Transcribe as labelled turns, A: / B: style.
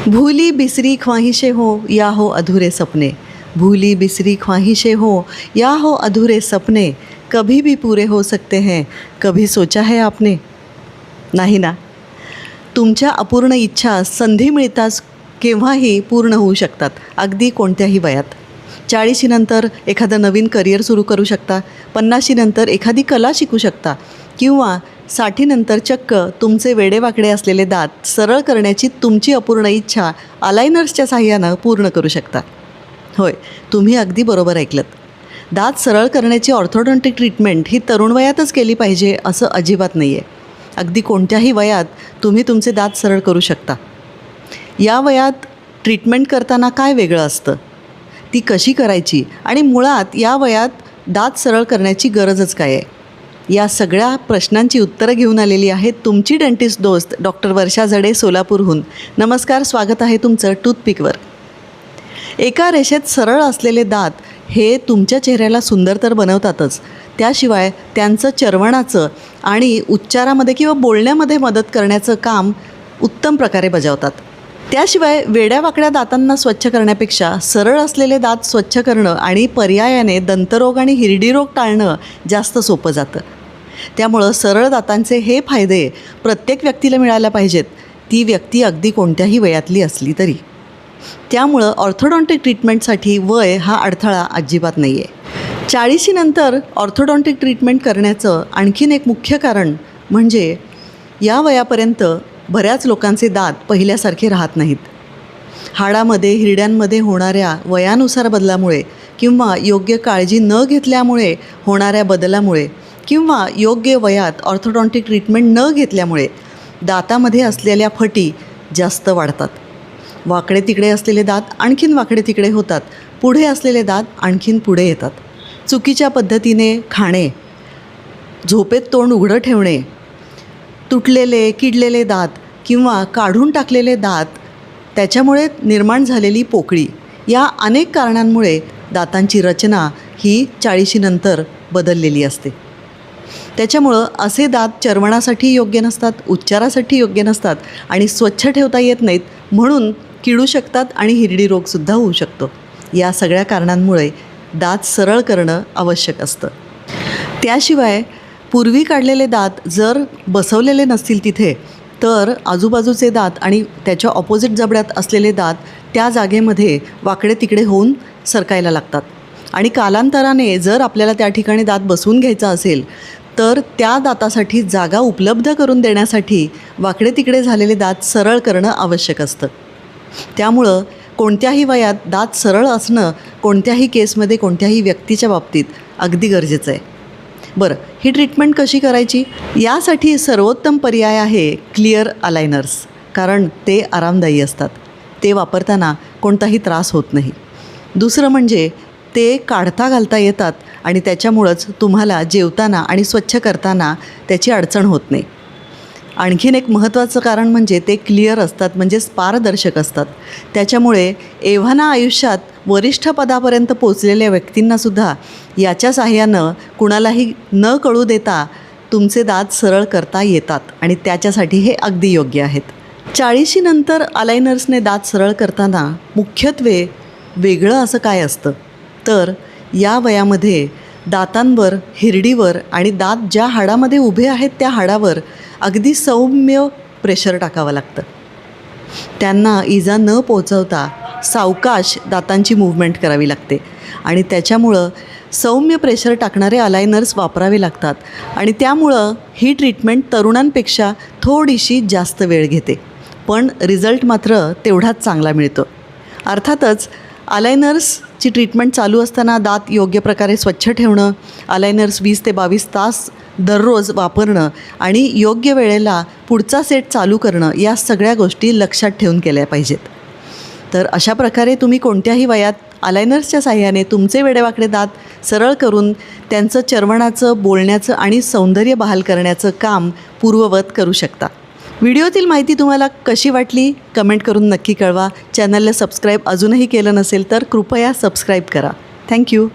A: भूली बिसरी ख्वाहिशें हो या हो अधूरे सपने, भूली बिसरी ख्वाहिशें हो या हो अधूरे सपने, कभी भी पूरे हो सकते हैं, कभी सोचा है आपने? नाही ना. तुमच्या अपूर्ण इच्छा संधी मिळताच केव्हाही पूर्ण होऊ शकतात, अगदी कोणत्याही वयात. 40 नंतर एखादं नवीन करिअर सुरू करू शकता, 50 नंतर एखादी कला शिकू शकता, किंवा 60 नंतर चक्क तुमचे वेडेवाकडे असलेले दात सरळ करण्याची तुमची अपूर्ण इच्छा अलायनर्सच्या साहाय्यानं पूर्ण करू शकता. होय, तुम्ही अगदी बरोबर ऐकलत. दात सरळ करण्याची ऑर्थोडॉन्टिक ट्रीटमेंट ही तरुण वयातच केली पाहिजे असं अजिबात नाही आहे. अगदी कोणत्याही वयात तुम्ही तुमचे दात सरळ करू शकता. या वयात ट्रीटमेंट करताना काय वेगळं असतं, ती कशी करायची, आणि मुळात या वयात दात सरळ करण्याची गरजच काय आहे, या सगळ्या प्रश्नांची उत्तरं घेऊन आलेली आहेत तुमची डेंटिस्ट दोस्त डॉक्टर वर्षा जडे, सोलापूरहून. नमस्कार, स्वागत आहे तुमचं टूथपिकवर. एका रेषेत सरळ असलेले दात हे तुमच्या चेहऱ्याला सुंदर तर बनवतातच, त्याशिवाय त्यांचं चर्वणाचं आणि उच्चारामध्ये किंवा बोलण्यामध्ये मदत करण्याचं काम उत्तम प्रकारे बजावतात. त्याशिवाय वेड्यावाकड्या दातांना स्वच्छ करण्यापेक्षा सरळ असलेले दात स्वच्छ करणं आणि पर्यायाने दंतरोग आणि हिरडी रोग टाळणं जास्त सोपं जातं. त्यामुळं सरळ दातांचे हे फायदे प्रत्येक व्यक्तीला मिळायला पाहिजेत, ती व्यक्ती अगदी कोणत्याही वयातली असली तरी. त्यामुळं ऑर्थोडॉन्टिक ट्रीटमेंटसाठी वय हा अडथळा अजिबात नाही आहे. 40 नंतर ऑर्थोडॉन्टिक ट्रीटमेंट करण्याचं आणखीन एक मुख्य कारण म्हणजे या वयापर्यंत बऱ्याच लोकांचे दात पहिल्यासारखे राहत नाहीत. हाडामध्ये हिरड्यांमध्ये होणाऱ्या वयानुसार बदलामुळे, किंवा योग्य काळजी न घेतल्यामुळे होणाऱ्या बदलामुळे, किंवा योग्य वयात ऑर्थोडॉन्टिक ट्रीटमेंट न घेतल्यामुळे दातामध्ये असलेल्या फटी जास्त वाढतात. वाकडे तिकडे असलेले दात आणखीन वाकडे तिकडे होतात, पुढे असलेले दात आणखीन पुढे येतात. चुकीच्या पद्धतीने खाणे, झोपेत तोंड उघडं ठेवणे, तुटलेले किडलेले दात किंवा काढून टाकलेले दात, त्याच्यामुळे निर्माण झालेली पोकळी, या अनेक कारणांमुळे दातांची रचना ही 40 नंतर बदललेली असते. त्याच्यामुळं असे दात चर्वणासाठी योग्य नसतात, उच्चारासाठी योग्य नसतात आणि स्वच्छ ठेवता येत नाहीत, म्हणून किडू शकतात आणि हिरडी रोगसुद्धा होऊ शकतो. या सगळ्या कारणांमुळे दात सरळ करणं आवश्यक असतं. त्याशिवाय पूर्वी काढलेले दात जर बसवलेले नसतील तिथे, तर आजूबाजूचे दात आणि त्याच्या ऑपोजिट जबड्यात असलेले दात त्या जागेमध्ये वाकडे तिकडे होऊन सरकायला लागतात. आणि कालांतराने जर आपल्याला त्या ठिकाणी दात बसवून घ्यायचा असेल, तर त्या दातासाठी जागा उपलब्ध करून देण्यासाठी वाकडे तिकडे झालेले दात सरळ करणं आवश्यक असतं. त्यामुळं कोणत्याही वयात दात सरळ असणं कोणत्याही केसमध्ये, कोणत्याही व्यक्तीच्या बाबतीत अगदी गरजेचं आहे. बरं, ही ट्रीटमेंट कशी करायची? यासाठी सर्वोत्तम पर्याय आहे क्लिअर अलायनर्स, कारण ते आरामदायी असतात. ते वापरताना कोणताही त्रास होत नाही. दुसरं म्हणजे ते काढता घालता येतात आणि त्याच्यामुळंच तुम्हाला जेवताना आणि स्वच्छ करताना त्याची अडचण होत नाही. आणखीन एक महत्त्वाचं कारण म्हणजे ते क्लिअर असतात, म्हणजेच पारदर्शक असतात. त्याच्यामुळे एव्हाना आयुष्यात वरिष्ठ पदापर्यंत पोचलेल्या व्यक्तींनासुद्धा याच्या साहाय्यानं कुणालाही न कळू देता तुमचे दात सरळ करता येतात आणि त्याच्यासाठी हे अगदी योग्य आहेत. 40 नंतर अलायनर्सने दात सरळ करताना मुख्यत्वे वेगळं असं काय असतं, तर या वयामध्ये दातांवर, हिरडीवर आणि दात ज्या हाडामध्ये उभे आहेत त्या हाडावर अगदी सौम्य प्रेशर टाकावं लागतं. त्यांना इजा न पोचवता सावकाश दातांची मूव्हमेंट करावी लागते आणि त्याच्यामुळं सौम्य प्रेशर टाकणारे अलायनर्स वापरावे लागतात. आणि त्यामुळं ही ट्रीटमेंट तरुणांपेक्षा थोडीशी जास्त वेळ घेते, पण रिझल्ट मात्र तेवढाच चांगला मिळतो. अर्थातच अलायनर्सची ट्रीटमेंट चालू असताना दात योग्य प्रकारे स्वच्छ ठेवणं, अलायनर्स 20 ते 22 तास दररोज वापरणं आणि योग्य वेळेला पुढचा सेट चालू करणं, या सगळ्या गोष्टी लक्षात ठेवून केल्या पाहिजेत. तर अशा प्रकारे तुम्ही कोणत्याही वयात अलायनर्सच्या साहाय्याने तुमचे वेडेवाकडे दात सरळ करून त्यांचं चर्वणाचं, बोलण्याचं आणि सौंदर्य बहाल करण्याचं काम पूर्ववत करू शकता. व्हिडिओतील माहिती तुम्हाला कशी वाटली कमेंट करून नक्की कळवा. चॅनलला सबस्क्राईब अजूनही केलं नसेल तर कृपया सबस्क्राईब करा. थँक्यू.